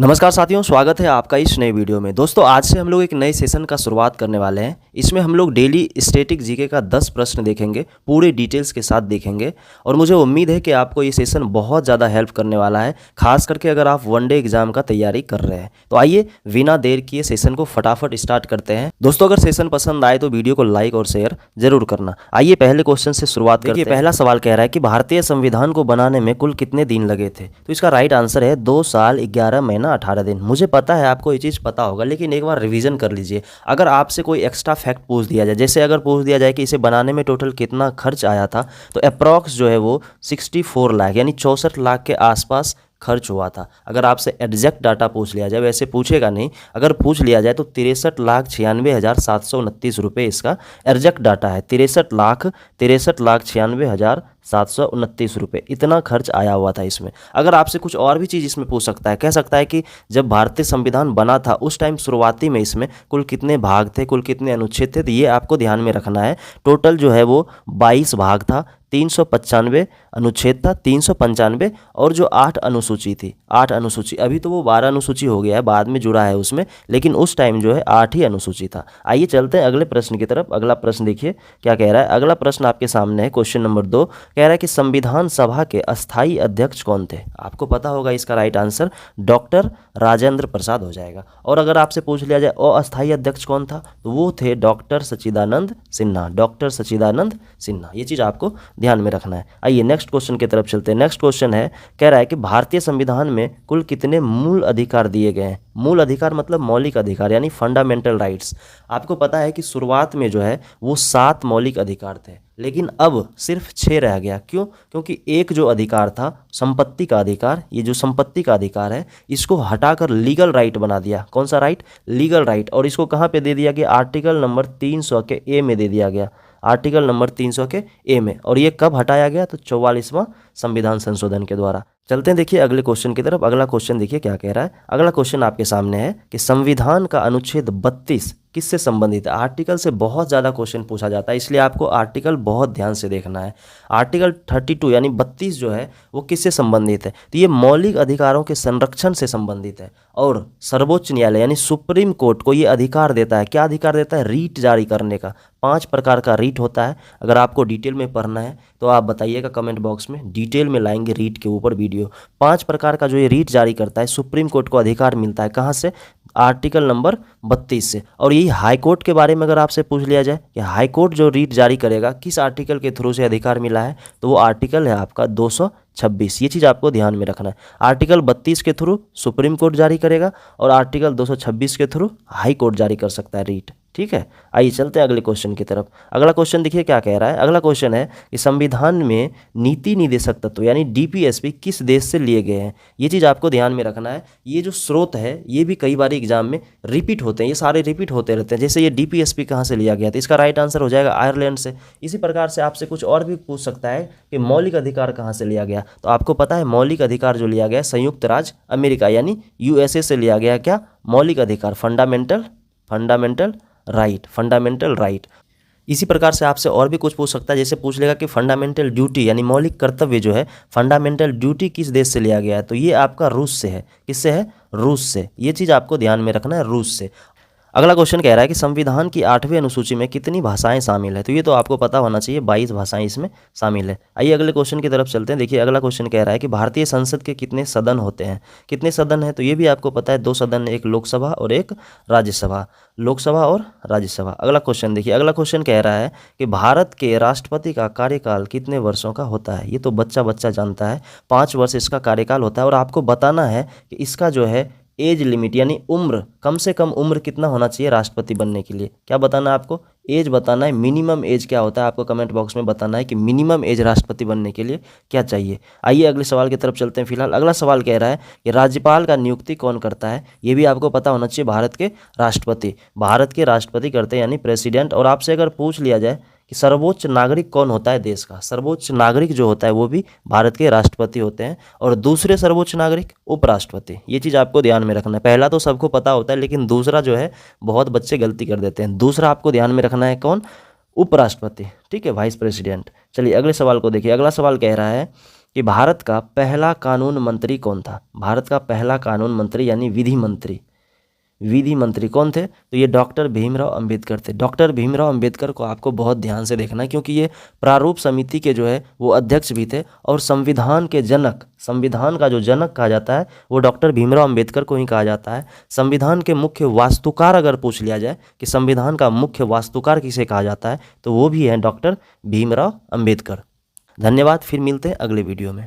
नमस्कार साथियों, स्वागत है आपका इस नए वीडियो में। दोस्तों, आज से हम लोग एक नए सेशन का शुरुआत करने वाले हैं। इसमें हम लोग डेली स्टैटिक जीके का 10 प्रश्न देखेंगे, पूरे डिटेल्स के साथ देखेंगे। और मुझे उम्मीद है कि आपको ये सेशन बहुत ज़्यादा हेल्प करने वाला है, खास करके अगर आप वनडे एग्जाम का तैयारी कर रहे हैं। तो आइए बिना देर किए सेशन को फटाफट स्टार्ट करते हैं। दोस्तों, अगर सेशन पसंद आए तो वीडियो को लाइक और शेयर जरूर करना। आइए पहले क्वेश्चन से शुरुआत करते हैं। पहला सवाल कह रहा है कि भारतीय संविधान को बनाने में कुल कितने दिन लगे थे। तो इसका राइट आंसर है 2 साल 11 महीना 18 दिन। मुझे पता है आपको ये चीज़ पता होगा, लेकिन एक बार रिवीजन कर लीजिए। अगर आपसे कोई एक्स्ट्रा फैक्ट पूछ दिया जाए, जैसे अगर पूछ दिया जाए कि इसे बनाने में टोटल कितना खर्च आया था, तो अप्रॉक्स जो है वो 64 लाख यानी 64 लाख के आसपास खर्च हुआ था। अगर आपसे एग्जैक्ट डाटा पूछ लिया जाए, वैसे पूछेगा नहीं, अगर पूछ लिया जाए तो 63,96,729 रुपये इसका एग्जैक्ट डाटा है। 63,96,729 रुपये इतना खर्च आया हुआ था इसमें। अगर आपसे कुछ और भी चीज़ इसमें पूछ सकता है, कह सकता है कि जब भारतीय संविधान बना था उस टाइम शुरुआती में इसमें कुल कितने भाग थे, कुल कितने अनुच्छेद थे, तो ये आपको ध्यान में रखना है। टोटल जो है वो 22 भाग था, 395 अनुच्छेद था, 395, और जो 8 अनुसूची थी, 8 अनुसूची, अभी तो वो 12 अनुसूची हो गया है, बाद में जुड़ा है उसमें, लेकिन उस टाइम जो है 8 ही अनुसूची था। आइए चलते हैं अगले प्रश्न की तरफ। अगला प्रश्न देखिए क्या कह रहा है। अगला प्रश्न आपके सामने है, क्वेश्चन नंबर 2 कह रहा है कि संविधान सभा के अस्थायी अध्यक्ष कौन थे। आपको पता होगा इसका right answer doctor Rajendra Prasad हो जाएगा। और अगर आपसे पूछ लिया जाए अस्थायी अध्यक्ष कौन था, तो वो थे डॉक्टर सच्चिदानंद सिन्हा। डॉक्टर सच्चिदानंद सिन्हा, ये चीज़ आपको ध्यान में रखना है। आइए नेक्स्ट क्वेश्चन की तरफ चलते हैं। नेक्स्ट क्वेश्चन है, कह रहा है कि भारतीय संविधान में कुल कितने मूल अधिकार दिए गए हैं। मूल अधिकार मतलब मौलिक अधिकार यानी फंडामेंटल राइट्स। आपको पता है कि शुरुआत में जो है वो 7 मौलिक अधिकार थे, लेकिन अब सिर्फ 6 रह गया। क्यों? क्योंकि एक जो अधिकार था संपत्ति का अधिकार, ये जो संपत्ति का अधिकार है इसको हटाकर लीगल राइट बना दिया। कौन सा राइट? Legal right. और इसको कहाँ पे दे दिया गया? आर्टिकल नंबर 300 के ए में दे दिया गया। आर्टिकल नंबर 300 के ए में। और ये कब हटाया गया? तो 44वां संविधान संशोधन के द्वारा। चलते हैं देखिए अगले क्वेश्चन की तरफ। अगला क्वेश्चन देखिए क्या कह रहा है। अगला क्वेश्चन आपके सामने है कि संविधान का अनुच्छेद 32 किससे संबंधित है। आर्टिकल से बहुत ज़्यादा क्वेश्चन पूछा जाता है, इसलिए आपको आर्टिकल बहुत ध्यान से देखना है। आर्टिकल 32 यानी 32 जो है वो किससे संबंधित है, तो ये मौलिक अधिकारों के संरक्षण से संबंधित है। और सर्वोच्च न्यायालय यानी सुप्रीम कोर्ट को ये अधिकार देता है। क्या अधिकार देता है? रीट जारी करने का। 5 प्रकार का रीट होता है। अगर आपको डिटेल में पढ़ना है तो आप बताइएगा कमेंट बॉक्स में, डिटेल में लाएंगे रीट के ऊपर वीडियो। 5 प्रकार का जो ये रीट जारी करता है, सुप्रीम कोर्ट को अधिकार मिलता है। कहाँ से? आर्टिकल नंबर 32 से। और यही हाई कोर्ट के बारे में अगर आपसे पूछ लिया जाए कि हाई कोर्ट जो रीट जारी करेगा किस आर्टिकल के थ्रू से अधिकार मिला है, तो वो आर्टिकल है आपका 226। ये चीज़ आपको ध्यान में रखना है। आर्टिकल 32 के थ्रू सुप्रीम कोर्ट जारी करेगा और आर्टिकल 226 के थ्रू हाई कोर्ट जारी कर सकता है रीट। ठीक है, आइए चलते हैं अगले क्वेश्चन की तरफ। अगला क्वेश्चन देखिए क्या कह रहा है। अगला क्वेश्चन है कि संविधान में नीति निदेशक तत्व यानी डीपीएसपी किस देश से लिए गए हैं। ये चीज़ आपको ध्यान में रखना है। ये जो स्रोत है ये भी कई बार एग्जाम में रिपीट होते हैं, ये सारे रिपीट होते रहते हैं। जैसे ये डीपीएसपी कहाँ से लिया गया, तो इसका राइट आंसर हो जाएगा आयरलैंड से। इसी प्रकार से आपसे कुछ और भी पूछ सकता है कि मौलिक अधिकार कहाँ से लिया गया, तो आपको पता है मौलिक अधिकार जो लिया गया संयुक्त राज्य अमेरिका यानी यूएसए से लिया गया। क्या? मौलिक अधिकार, फंडामेंटल राइट। इसी प्रकार से आपसे और भी कुछ पूछ सकता है, जैसे पूछ लेगा कि फंडामेंटल ड्यूटी यानी मौलिक कर्तव्य जो है, फंडामेंटल ड्यूटी किस देश से लिया गया है, तो ये आपका रूस से है। किससे है? रूस से। ये चीज़ आपको ध्यान में रखना है, रूस से। अगला क्वेश्चन कह रहा है कि संविधान की 8वीं अनुसूची में कितनी भाषाएं शामिल है, तो ये तो आपको पता होना चाहिए, 22 भाषाएं इसमें शामिल है। आइए अगले क्वेश्चन की तरफ चलते हैं। देखिए अगला क्वेश्चन कह रहा है कि भारतीय संसद के कितने सदन होते हैं। कितने सदन हैं, तो ये भी आपको पता है, 2 सदन, एक लोकसभा और एक राज्यसभा। लोकसभा और राज्यसभा। अगला क्वेश्चन देखिए। अगला क्वेश्चन कह रहा है कि भारत के राष्ट्रपति का कार्यकाल कितने वर्षों का होता है। ये तो बच्चा जानता है, 5 वर्ष इसका कार्यकाल होता है। और आपको बताना है कि इसका जो है एज लिमिट यानी उम्र, कम से कम उम्र कितना होना चाहिए राष्ट्रपति बनने के लिए। क्या बताना है आपको? एज बताना है। मिनिमम एज क्या होता है आपको कमेंट बॉक्स में बताना है कि मिनिमम एज राष्ट्रपति बनने के लिए क्या चाहिए। आइए अगले सवाल की तरफ चलते हैं। फिलहाल अगला सवाल कह रहा है कि राज्यपाल का नियुक्ति कौन करता है। ये भी आपको पता होना चाहिए, भारत के राष्ट्रपति। भारत के राष्ट्रपति करते हैं यानी प्रेसिडेंट। और आपसे अगर पूछ लिया जाए कि सर्वोच्च नागरिक कौन होता है देश का, सर्वोच्च नागरिक जो होता है वो भी भारत के राष्ट्रपति होते हैं। और दूसरे सर्वोच्च नागरिक उपराष्ट्रपति। ये चीज़ आपको ध्यान में रखना है। पहला तो सबको पता होता है, लेकिन दूसरा जो है बहुत बच्चे गलती कर देते हैं। दूसरा आपको ध्यान में रखना है, कौन? उपराष्ट्रपति। ठीक है, वाइस प्रेसिडेंट। चलिए अगले सवाल को देखिए। अगला सवाल कह रहा है कि भारत का पहला कानून मंत्री कौन था। भारत का पहला कानून मंत्री यानी विधि मंत्री कौन थे? तो ये डॉक्टर भीमराव अंबेडकर थे। डॉक्टर भीमराव अंबेडकर को आपको बहुत ध्यान से देखना है, क्योंकि ये प्रारूप समिति के जो है वो अध्यक्ष भी थे, और संविधान के जनक, संविधान का जो जनक कहा जाता है वो डॉक्टर भीमराव अंबेडकर को ही कहा जाता है। संविधान के मुख्य वास्तुकार अगर पूछ लिया जाए कि संविधान का मुख्य वास्तुकार किसे कहा जाता है, तो वो भी है डॉक्टर भीमराव अंबेडकर। धन्यवाद, फिर मिलते हैं अगले वीडियो में।